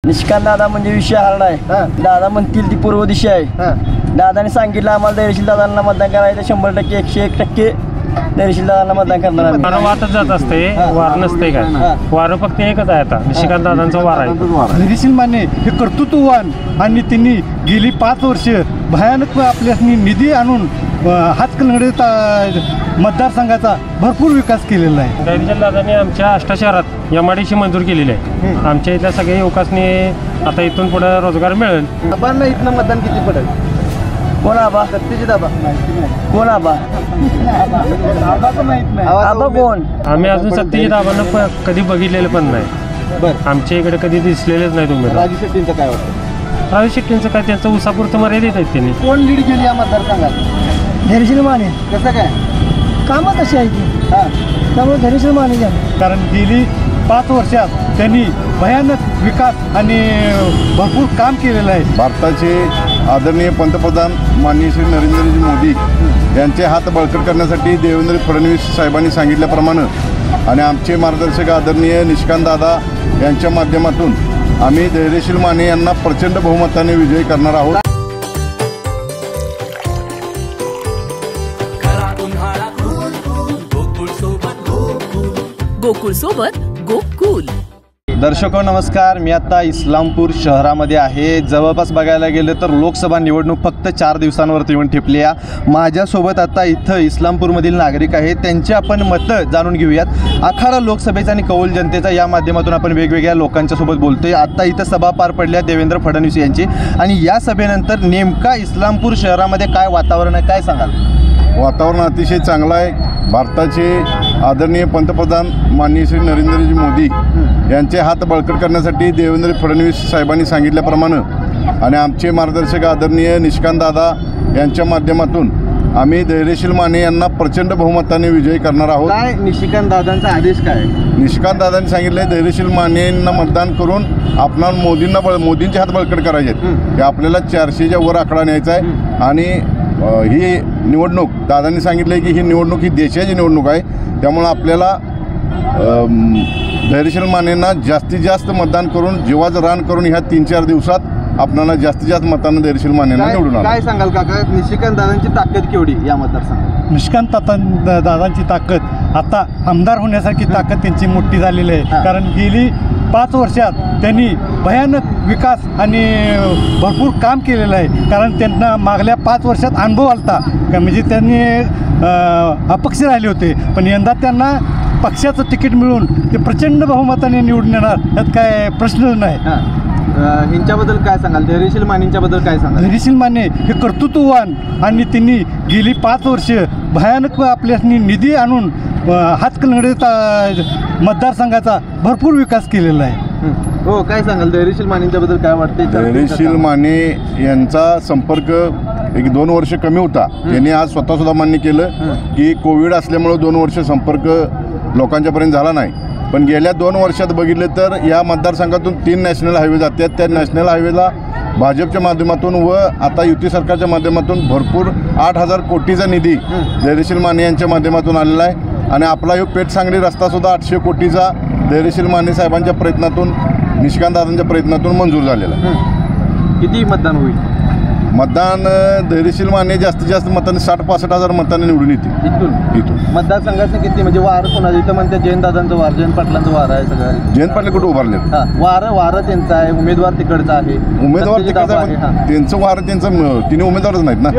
निष्कांत दादा म्हणजे विषय हार्ड आहे। दादा म्हणतील ती पूर्व दिशा आहे। दादाने सांगितलं आम्हाला धैर्यशील दादांना मतदान करायचं 100% 101% धैर्यशील दादांना मतदान करणार। वारं वाटत जात असते, वार नसते काय, वारं फक्त एकच आहे आता, निशिकांत दादांचा वार आहे। धैर्यशील माने हे कर्तृत्ववान आणि त्यांनी गेली 5 वर्ष भयानक आपल्या निधी आणून हातकणंगले मतदारसंघाचा भरपूर विकास केलेला आहे। धैर्यशील दादांनी आमच्या 8 शहरात MIDC मंजूर केलेली आहे। आमच्या इथल्या सगळ्या युवकांनी आता इथून पुढे रोजगार मिळेल। आबांना इथनं मतदान किती पडेल? कोण आबा? सत्यजित आबा। कोण आबा? आबाचं माहित नाही। आबा कोण? आम्ही अजून सत्यजित आबांना कधी बघितलेलं पण नाही। बरं, आमच्या इकडे कधी दिसलेलेच नाही तुम्ही। राजू शेट्टींचं काय वाटतं? राजू शेट्टींचं काय, त्यांचं उसापुरतं मर्यादित आहेत त्यांनी। कोण लीड केली या मतदारसंघात? धैर्यशील माने। कसं काय? कामं कशी आहे ती, हां, त्यामुळे धैर्यशील माने झाले। कारण गेली 5 वर्षात त्यांनी भयानक विकास आणि भरपूर काम केलेलं आहे। भारताचे आदरणीय पंतप्रधान माननीय श्री नरेंद्रजी मोदी यांचे हात बळकट करण्यासाठी देवेंद्र फडणवीस साहेबांनी सांगितल्याप्रमाणे आणि आमचे मार्गदर्शक आदरणीय निष्कांत दादा यांच्या माध्यमातून आम्ही धैर्यशील माने यांना प्रचंड बहुमताने विजयी करणार आहोत। गोकुळ सोबत गोकुल। दर्शको नमस्कार, मी आता इस्लामपूर शहरामध्ये आहे। जवळपास बघायला गेलं तर लोकसभा निवडणूक फक्त 4 दिवसांवरती येऊन ठेपली आहे। माझ्यासोबत आता इथं इस्लामपूरमधील नागरिक आहेत, त्यांची आपण मतं जाणून घेऊयात। आखाडा लोकसभेचा आणि कौल जनतेचा या माध्यमातून आपण वेगवेगळ्या लोकांच्या सोबत बोलतोय। आता इथं सभा पार पडल्या देवेंद्र फडणवीस यांची, आणि या सभेनंतर नेमका इस्लामपूर शहरामध्ये काय वातावरण आहे, काय सांगाल? वातावरण अतिशय चांगलं आहे। भारताचे आदरणीय पंतप्रधान माननीय श्री नरेंद्रजी मोदी यांचे हात बळकट करण्यासाठी देवेंद्र फडणवीस साहेबांनी सांगितल्याप्रमाणे आणि आमचे मार्गदर्शक आदरणीय निष्कांत दादा यांच्या माध्यमातून आम्ही धैर्यशील माने यांना प्रचंड बहुमताने विजयी करणार आहोत। काय निशिकांत दादांचा आदेश काय? निष्कांत दादांनी सांगितले धैर्यशील मानेंना मतदान करून आपणाला मोदींचे हात बळकट करायचे आहेत। हे आपल्याला 400च्या वर आकडा न्यायचा आहे। आणि ही निवडणूक दादांनी सांगितले की ही निवडणूक ही देशाची निवडणूक आहे, त्यामुळं आपल्याला धैर्यशील मानेंना जास्तीत जास्त मतदान करून जीवाचं रान करून ह्या 3-4 दिवसात आपल्याला जास्तीत जास्त मतांना धैर्यशील मानेंना निवडून आणू। काय सांगाल काका, निशिकांत दादांची ताकद केवढी या मतदारसंघात? निष्कांत दादांची ताकद आता आमदार होण्यासारखी ताकद त्यांची मोठी झालेली आहे। कारण गेली 5 वर्षात त्यांनी भयानक विकास आणि भरपूर काम केलेलं आहे। कारण त्यांना मागल्या 5 वर्षात अनुभव आलता का, म्हणजे त्यांनी अपक्ष राहिले होते, पण यंदा त्यांना पक्षाचं तिकीट मिळून ते प्रचंड बहुमताने निवडून येणार, यात काय प्रश्नच नाही। ह्यांच्याबद्दल काय सांगाल? धैर्यशील मानेंच्याबद्दल काय सांगाल? धैर्यशील माने हे कर्तृत्ववान आणि त्यांनी गेली 5 वर्ष भयानक आपल्या निधी आणून हातकणंगले मतदारसंघाचा भरपूर विकास केलेला आहे। हो, काय सांगाल धैर्यशील मानेंच्याबद्दल काय वाटते? धैर्यशील माने यांचा संपर्क 1-2 वर्ष कमी होता। त्यांनी आज स्वतःसुद्धा मान्य केलं की कोविड असल्यामुळे 2 वर्ष संपर्क लोकांच्यापर्यंत झाला नाही, पण गेल्या 2 वर्षात बघितलं तर या मतदारसंघातून 3 नॅशनल हायवे जातात। त्या नॅशनल हायवेला भाजपच्या माध्यमातून व आता युती सरकारच्या माध्यमातून भरपूर 8,000 कोटीचा निधी धैर्यशील माने यांच्या माध्यमातून आलेला आहे। आणि आपला हा पेठ सांगली रस्तासुद्धा 800 कोटीचा धैर्यशील माने साहेबांच्या प्रयत्नातून निष्कांत दादांच्या प्रयत्नातून मंजूर झालेला आहे। किती मतदान होईल? मतदान धैर्यशील माने जास्तीत जास्त मतांनी 60-65 हजार मतांनी निवडून येतील। इथून मतदारसंघाचं किती म्हणजे वार कोणाचं? इथं म्हणते जयंत दादांचं वार, जयंत पाटलांचं वार आहे सगळं। जयंत पाटील कुठे उभारले? वार त्यांचा आहे, उमेदवार तिकडचा आहे। उमेदवार तिकडचा आहे, त्यांचं वार त्यांचं तिने उमेदवारच नाहीत ना।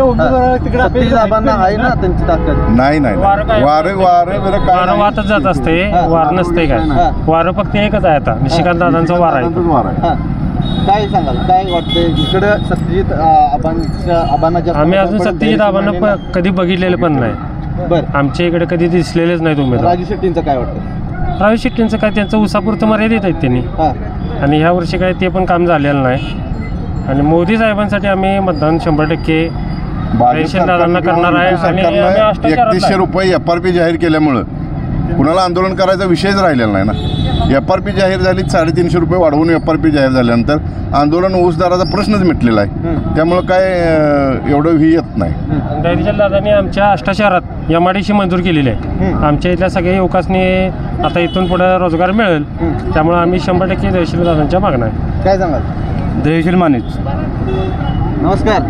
सत्यजित आबांना आहे ना त्यांची ताकद? नाही नाही, वारे वारं वाटत जात असते, वार नसते काय, वारं फक्त एकच आहे आता, निशिकांत दादांचा वार आहे। काय सांगाल, काय वाटतंय इकडं सत्यजित आबांना? आम्ही अजून सत्यजित आबांना कधी बघितलेलं पण नाही। बरं, आमच्या इकडे कधी दिसलेलेच नाही तुम्ही। राजू शेट्टींचं काय वाटतं? राजू शेट्टींचं काय, त्यांचं उसापुरतं मर्यादित आहेत त्यांनी, आणि ह्या वर्षी काय ते पण काम झालेलं नाही। आणि मोदी साहेबांसाठी आम्ही मतदान 100% धैर्यशील दादांना करणार आहे। आणि 3100 रुपये FRP जाहीर केल्यामुळं कुणाला आंदोलन करायचा विषयच राहिलेला नाही ना। FRP जाहीर झाली, 350 रुपये वाढवून FRP जाहीर झाल्यानंतर आंदोलन ऊस दराचा प्रश्नच मिटलेला आहे. त्यामुळं काय एवढं ही येत नाही. धैर्यशील दादांनी आमच्या 8 शहरात MIDC मंजूर केलेली आहे. आमच्या इथल्या सगळ्या युवकांनी आता इथून पुढे रोजगार मिळेल, त्यामुळे आम्ही 100% धैर्यशील दादांच्या मागणं आहे. काय सांगाल? धैर्यशील मानेच. नमस्कार.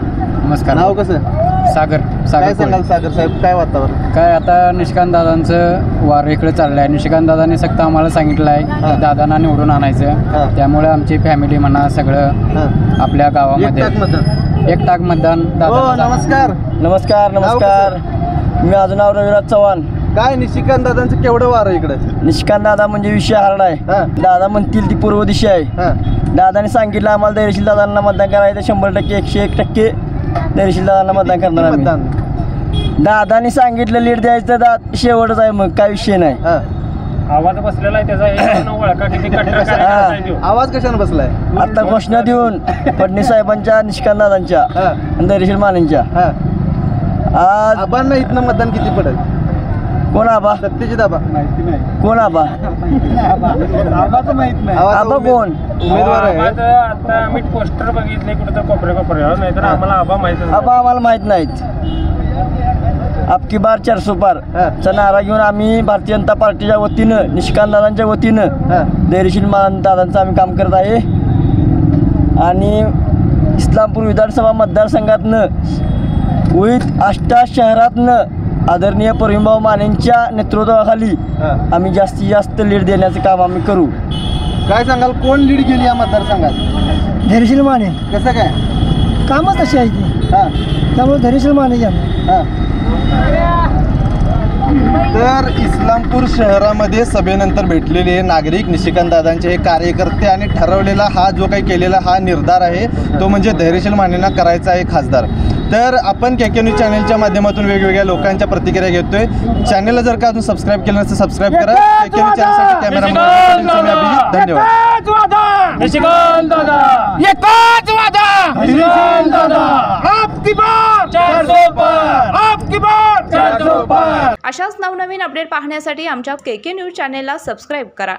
नमस्कार. नाव कसं? सागर काय सांगाल सागर साहेब, काय वातावरण? काय आता निशिकांत दादांचं वार इकडे चाललं आहे. निशिकांत दादांनी सक्त आम्हाला सांगितलं आहे दादांना निवडून आणायचं. त्यामुळे आमची फॅमिली म्हणा सगळं आपल्या गावामध्ये एक टाक मतदान दादा. नमस्कार. नमस्कार. नमस्कार. मी माझं नाव रविराज चव्हाण. काय निशिकांत दादांचं केवढं वार आहे इकडे? निशिकांत दादा म्हणजे विषय हार्ड आहे. दादा म्हणतील ती पूर्व दिशा आहे. दादाने सांगितलं आम्हाला धैर्यशील दादांना मतदान करायचं, 100% 101% धैर्यशील दादांना मतदान करणार आम्ही. दादाने सांगितलं लीड द्यायचं शेवटच आहे, मग काय विषय नाही. आवाज बसलेला आहे त्याचा ओळखा किती कटरा. आवाज कशाने बसलाय? आता घोषणा देऊन फडणवीस साहेबांच्या, निशिकांत दादांच्या आणि धैर्यशील मानेंच्या. आज आबांना इथनं मतदान किती पडेल? कोण आबा? सत्यजित आबा. कोण आबा? आबाचं माहित नाही. आबा कोण? उमेदवार आहे. आता आम्ही पोस्टर बघितले कुठं कोपऱ्या नाहीतर आम्हाला आबा माहिती. आबा आम्हाला माहित नाहीत. आपकी बार 400 पार चा नारा घेऊन आम्ही भारतीय जनता पार्टीच्या वतीनं, निशिकांत दादांच्या वतीनं धैर्यशील दादांचं आम्ही काम करत आहे. आणि इस्लामपूर विधानसभा मतदारसंघातनं विविध 8 शहरातनं आदरणीय प्रवीणभाऊ मानेंच्या नेतृत्वाखाली आम्ही जास्तीत जास्त लीड देण्याचं काम आम्ही करू. काय सांगाल, कोण लीड केली या मतदारसंघात? धैर्यशील माने. कसं काय? कामच अशी आहे ती, त्यामुळे धैर्यशील माने घ्या. तर इस्लामपूर शहरामध्ये सभेनंतर भेटलेले नागरिक, निशिकांत दादांचे हे कार्यकर्ते आणि ठरवलेला हा जो काही केलेला हा निर्धार आहे तो म्हणजे धैर्यशील मानेंना करायचा आहे खासदार. तर आपण KK न्यूज चॅनलच्या माध्यमातून वेगवेगळ्या लोकांच्या प्रतिक्रिया घेतोय. चॅनलला जर का अजून सबस्क्राईब केलं नसेल सबस्क्राईब करा. KK न्यूज चॅनलसाठी कॅमेरामॅन धन्यवाद. निशिकांत दादा एकच वादा. निशिकांत दादा आपकी बार 400 पार. आपकी बार 400 पार. अशाच नवनवीन अपडेट पाहण्यासाठी आमच्या KK न्यूज चॅनेलला सबस्क्राईब करा.